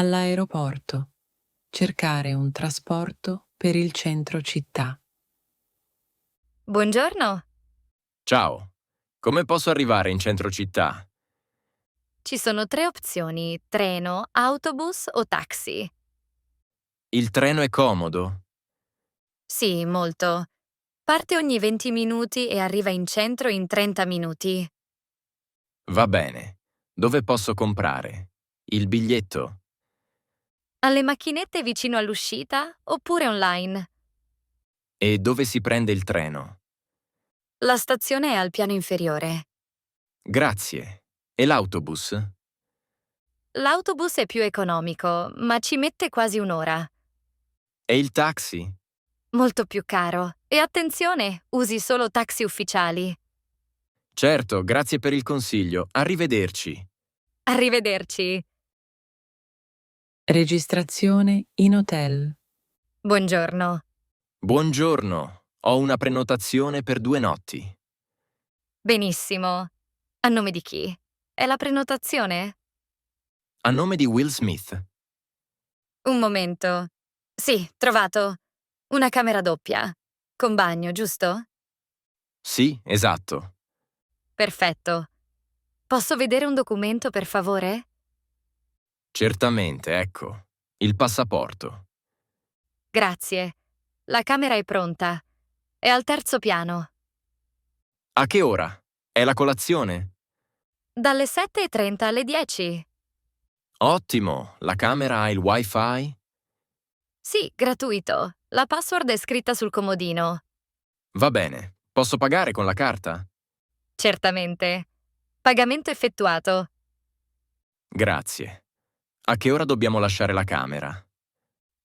All'aeroporto. Cercare un trasporto per il centro città. Buongiorno, Ciao, come posso arrivare in centro città? ci sono 3 opzioni: treno, autobus o taxi. Il treno è comodo? Sì, molto. Parte ogni 20 minuti e arriva in centro in 30 minuti. Va bene. Dove posso comprare? Il biglietto? Alle macchinette vicino all'uscita oppure online. E dove si prende il treno? La stazione è al piano inferiore. Grazie. E l'autobus? L'autobus è più economico, ma ci mette quasi un'ora. E il taxi? Molto più caro. E attenzione, usi solo taxi ufficiali. Certo, grazie per il consiglio. Arrivederci. Arrivederci. Registrazione in hotel. Buongiorno. Buongiorno. Ho una prenotazione per 2 notti. Benissimo. A nome di chi? È la prenotazione? A nome di Will Smith. Un momento. Sì, trovato. Una camera doppia. Con bagno, giusto? Sì, esatto. Perfetto. Posso vedere un documento, per favore? Certamente, ecco. Il passaporto. Grazie. La camera è pronta. È al 3° piano. A che ora? È la colazione? Dalle 7:30 alle 10. Ottimo. La camera ha il wifi? Sì, gratuito. La password è scritta sul comodino. Va bene. Posso pagare con la carta? Certamente. Pagamento effettuato. Grazie. A che ora dobbiamo lasciare la camera?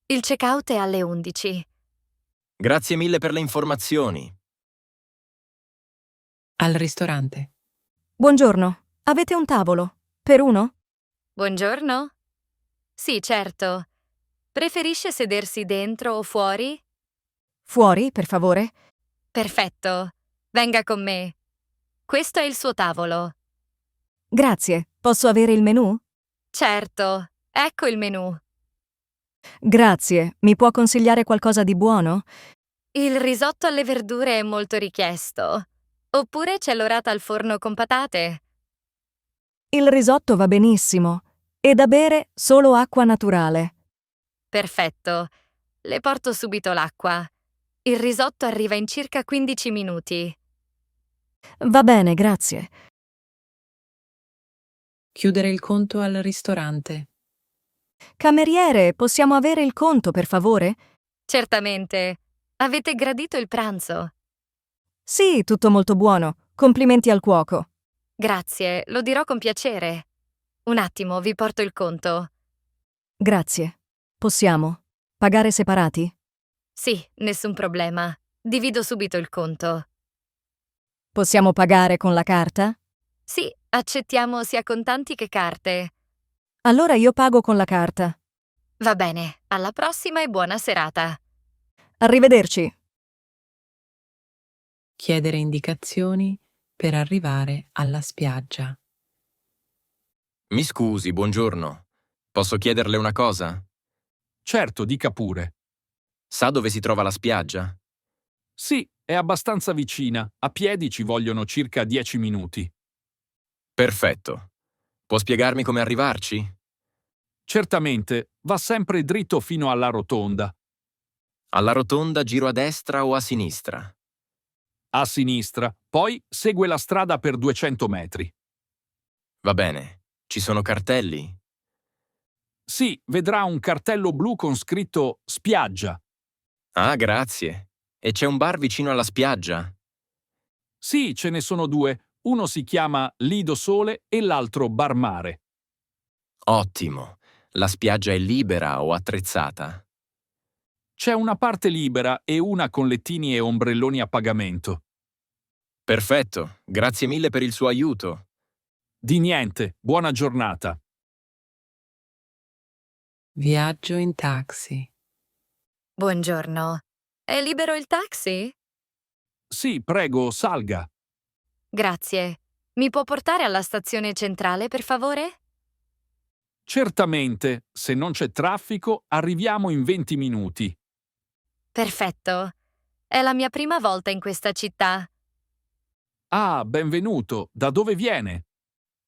Il check-out è alle 11. Grazie mille per le informazioni. Al ristorante. Buongiorno, avete un tavolo? Per uno? Buongiorno? Sì, certo. Preferisce sedersi dentro o fuori? Fuori, per favore? Perfetto. Venga con me. Questo è il suo tavolo. Grazie, posso avere il menù? Certo. Ecco il menù. Grazie, mi può consigliare qualcosa di buono? Il risotto alle verdure è molto richiesto. Oppure c'è l'orata al forno con patate. Il risotto va benissimo. E da bere solo acqua naturale. Perfetto. Le porto subito l'acqua. Il risotto arriva in circa 15 minuti. Va bene, grazie. Chiudere il conto al ristorante. Cameriere, possiamo avere il conto, per favore? Certamente. Avete gradito il pranzo? Sì, tutto molto buono. Complimenti al cuoco. Grazie, lo dirò con piacere. Un attimo, vi porto il conto. Grazie. Possiamo pagare separati? Sì, nessun problema. Divido subito il conto. Possiamo pagare con la carta? Sì, accettiamo sia contanti che carte. Allora io pago con la carta. Va bene, alla prossima e buona serata. Arrivederci. Chiedere indicazioni per arrivare alla spiaggia. Mi scusi, buongiorno. Posso chiederle una cosa? Certo, dica pure. Sa dove si trova la spiaggia? Sì, è abbastanza vicina. A piedi ci vogliono circa 10 minuti. Perfetto. Può spiegarmi come arrivarci? Certamente, va sempre dritto fino alla rotonda. Alla rotonda giro a destra o a sinistra? A sinistra, poi segue la strada per 200 metri. Va bene. Ci sono cartelli? Sì, vedrà un cartello blu con scritto spiaggia. Ah, grazie. E c'è un bar vicino alla spiaggia? Sì, ce ne sono 2. Uno si chiama Lido Sole e l'altro Bar Mare. Ottimo. La spiaggia è libera o attrezzata? C'è una parte libera e una con lettini e ombrelloni a pagamento. Perfetto. Grazie mille per il suo aiuto. Di niente, buona giornata. Viaggio in taxi. Buongiorno. È libero il taxi? Sì, prego, salga. Grazie. Mi può portare alla stazione centrale, per favore? Certamente, se non c'è traffico, arriviamo in 20 minuti. Perfetto. È la mia prima volta in questa città. Ah, benvenuto. Da dove viene?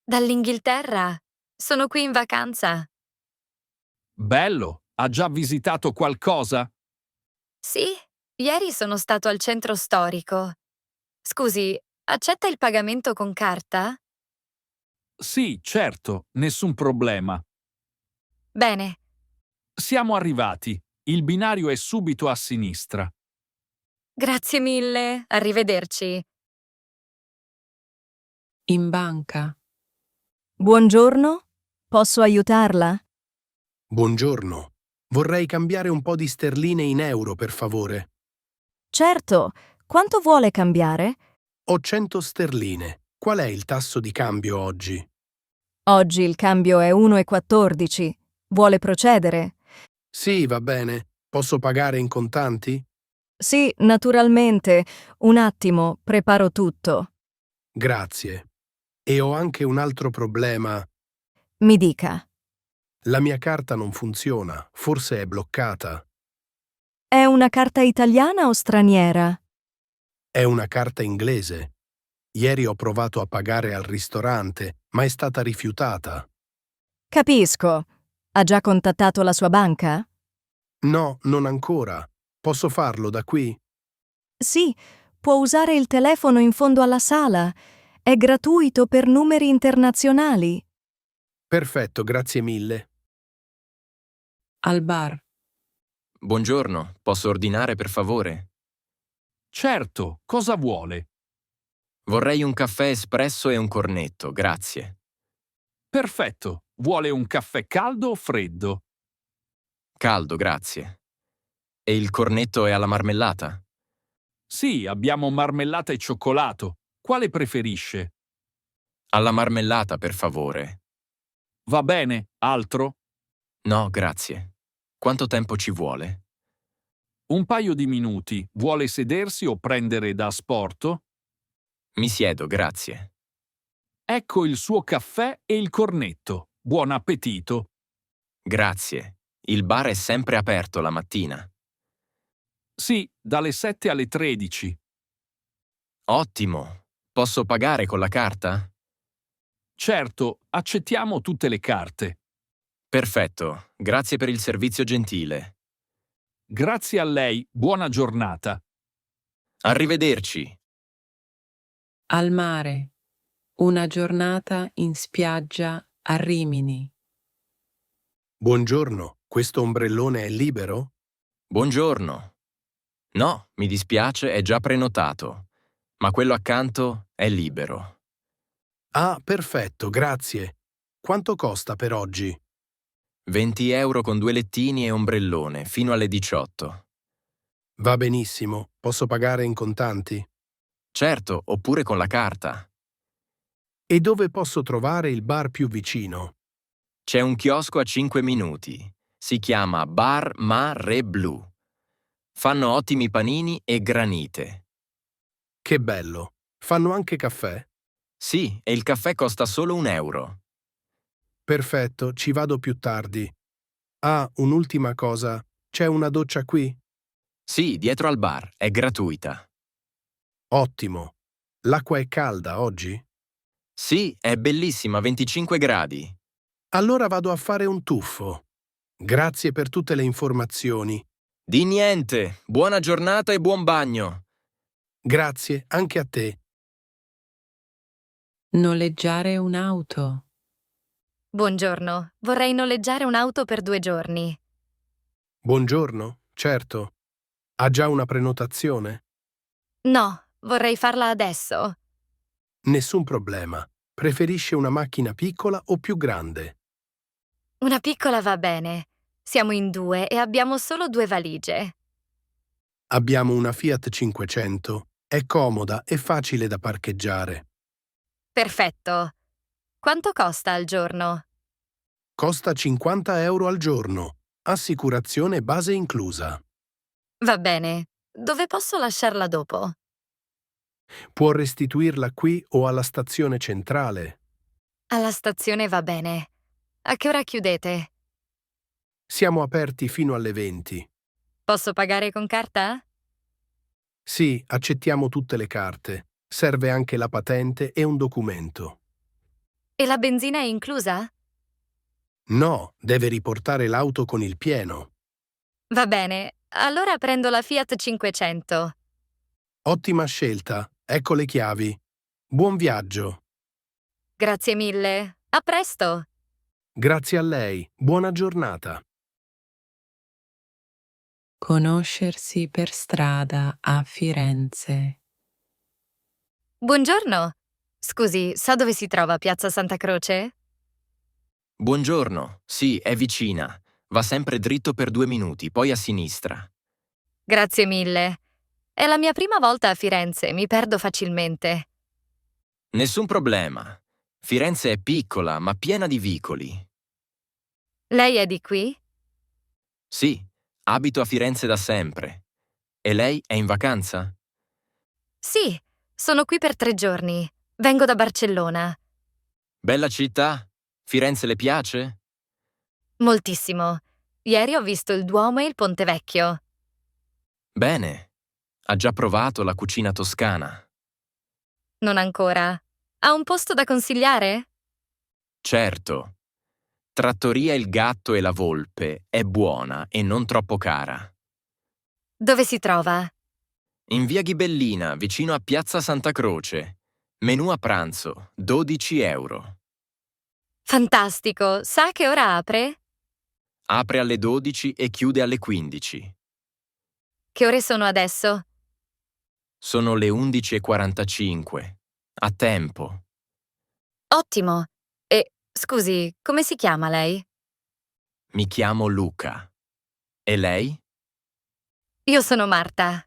Dall'Inghilterra. Sono qui in vacanza. Bello. Ha già visitato qualcosa? Sì, ieri sono stato al centro storico. Scusi, accetta il pagamento con carta? Sì, certo, nessun problema. Bene. Siamo arrivati. Il binario è subito a sinistra. Grazie mille. Arrivederci. In banca. Buongiorno, posso aiutarla? Buongiorno. Vorrei cambiare un po' di sterline in euro, per favore. Certo, quanto vuole cambiare? Ho 100 sterline. Qual è il tasso di cambio oggi? Oggi il cambio è 1,14. Vuole procedere? Sì, va bene. Posso pagare in contanti? Sì, naturalmente. Un attimo, preparo tutto. Grazie. E ho anche un altro problema. Mi dica. La mia carta non funziona, forse è bloccata. È una carta italiana o straniera? È una carta inglese. Ieri ho provato a pagare al ristorante, ma è stata rifiutata. Capisco. Ha già contattato la sua banca? No, non ancora. Posso farlo da qui? Sì, può usare il telefono in fondo alla sala. È gratuito per numeri internazionali. Perfetto, grazie mille. Al bar. Buongiorno, posso ordinare per favore? Certo, cosa vuole? Vorrei un caffè espresso e un cornetto, grazie. Perfetto. Vuole un caffè caldo o freddo? Caldo, grazie. E il cornetto è alla marmellata? Sì, abbiamo marmellata e cioccolato. Quale preferisce? Alla marmellata, per favore. Va bene, altro? No, grazie. Quanto tempo ci vuole? Un paio di minuti. Vuole sedersi o prendere da asporto? Mi siedo, grazie. Ecco il suo caffè e il cornetto. Buon appetito. Grazie. Il bar è sempre aperto la mattina. Sì, dalle 7 alle 13. Ottimo. Posso pagare con la carta? Certo, accettiamo tutte le carte. Perfetto. Grazie per il servizio gentile. Grazie a lei, buona giornata. Arrivederci. Al mare. Una giornata in spiaggia a Rimini. Buongiorno, questo ombrellone è libero? Buongiorno. No, mi dispiace, è già prenotato. Ma quello accanto è libero. Ah, perfetto, grazie. Quanto costa per oggi? 20 euro con 2 lettini e ombrellone, fino alle 18. Va benissimo, posso pagare in contanti? Certo, oppure con la carta. E dove posso trovare il bar più vicino? C'è un chiosco a 5 minuti. Si chiama Bar Mare Blu. Fanno ottimi panini e granite. Che bello. Fanno anche caffè? Sì, e il caffè costa solo 1 euro. Perfetto, ci vado più tardi. Ah, un'ultima cosa. C'è una doccia qui? Sì, dietro al bar, è gratuita. Ottimo. L'acqua è calda oggi? Sì, è bellissima, 25 gradi. Allora vado a fare un tuffo. Grazie per tutte le informazioni. Di niente, buona giornata e buon bagno. Grazie anche a te. Noleggiare un'auto. Buongiorno. Vorrei noleggiare un'auto per 2 giorni. Buongiorno, certo. Ha già una prenotazione? No, vorrei farla adesso. Nessun problema. Preferisce una macchina piccola o più grande? Una piccola va bene. Siamo in 2 e abbiamo solo 2 valigie. Abbiamo una Fiat 500. È comoda e facile da parcheggiare. Perfetto. Quanto costa al giorno? Costa 50 euro al giorno. Assicurazione base inclusa. Va bene. Dove posso lasciarla dopo? Può restituirla qui o alla stazione centrale. Alla stazione va bene. A che ora chiudete? Siamo aperti fino alle 20. Posso pagare con carta? Sì, accettiamo tutte le carte. Serve anche la patente e un documento. E la benzina è inclusa? No, deve riportare l'auto con il pieno. Va bene, allora prendo la Fiat 500. Ottima scelta. Ecco le chiavi. Buon viaggio. Grazie mille. A presto. Grazie a lei. Buona giornata. Conoscersi per strada a Firenze. Buongiorno. Scusi, sa dove si trova Piazza Santa Croce? Buongiorno, sì, è vicina. Va sempre dritto per 2 minuti, poi a sinistra. Grazie mille. È la mia prima volta a Firenze, mi perdo facilmente. Nessun problema. Firenze è piccola, ma piena di vicoli. Lei è di qui? Sì, abito a Firenze da sempre. E lei è in vacanza? Sì, sono qui per 3 giorni. Vengo da Barcellona. Bella città? Firenze le piace? Moltissimo. Ieri ho visto il Duomo e il Ponte Vecchio. Bene. Ha già provato la cucina toscana? Non ancora. Ha un posto da consigliare? Certo. Trattoria Il Gatto e la Volpe è buona e non troppo cara. Dove si trova? In via Ghibellina, vicino a Piazza Santa Croce. Menù a pranzo, 12 euro. Fantastico. Sa a che ora apre? Apre alle 12 e chiude alle 15. Che ore sono adesso? Sono le 11:45. A tempo. Ottimo. E, scusi, come si chiama lei? Mi chiamo Luca. E lei? Io sono Marta.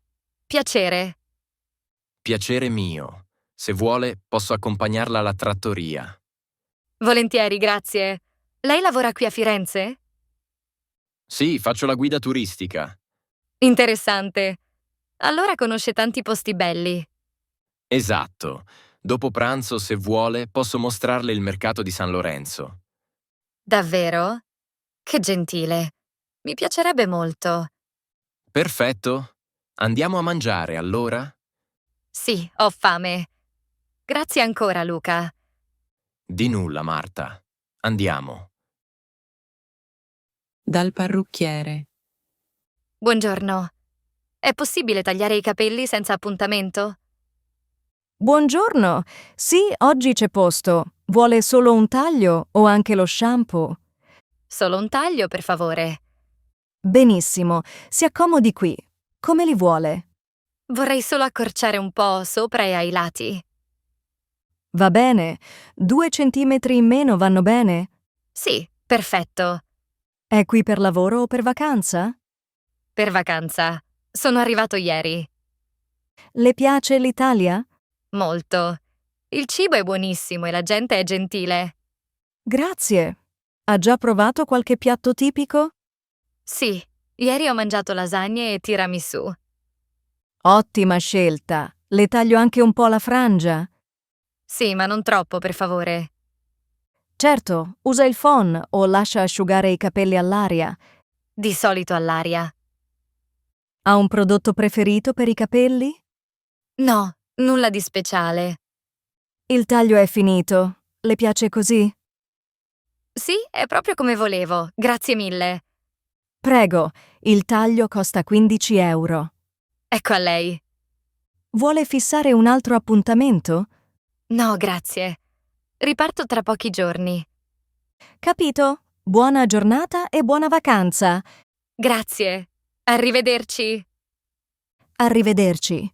Piacere. Piacere mio. Se vuole, posso accompagnarla alla trattoria. Volentieri, grazie. Lei lavora qui a Firenze? Sì, faccio la guida turistica. Interessante. Allora conosce tanti posti belli. Esatto. Dopo pranzo, se vuole, posso mostrarle il mercato di San Lorenzo. Davvero? Che gentile. Mi piacerebbe molto. Perfetto. Andiamo a mangiare, allora? Sì, ho fame. Grazie ancora, Luca. Di nulla, Marta. Andiamo. Dal parrucchiere. Buongiorno. È possibile tagliare i capelli senza appuntamento? Buongiorno. Sì, oggi c'è posto. Vuole solo un taglio o anche lo shampoo? Solo un taglio, per favore. Benissimo, si accomodi qui. Come li vuole? Vorrei solo accorciare un po' sopra e ai lati. Va bene. 2 centimetri in meno vanno bene? Sì, perfetto. È qui per lavoro o per vacanza? Per vacanza. Sono arrivato ieri. Le piace l'Italia? Molto. Il cibo è buonissimo e la gente è gentile. Grazie. Ha già provato qualche piatto tipico? Sì, ieri ho mangiato lasagne e tiramisù. Ottima scelta. Le taglio anche un po' la frangia? Sì, ma non troppo, per favore. Certo, usa il phon o lascia asciugare i capelli all'aria. Di solito all'aria. Ha un prodotto preferito per i capelli? No, nulla di speciale. Il taglio è finito. Le piace così? Sì, è proprio come volevo. Grazie mille. Prego, il taglio costa 15 euro. Ecco a lei. Vuole fissare un altro appuntamento? No, grazie. Riparto tra pochi giorni. Capito? Buona giornata e buona vacanza. Grazie. Arrivederci. Arrivederci.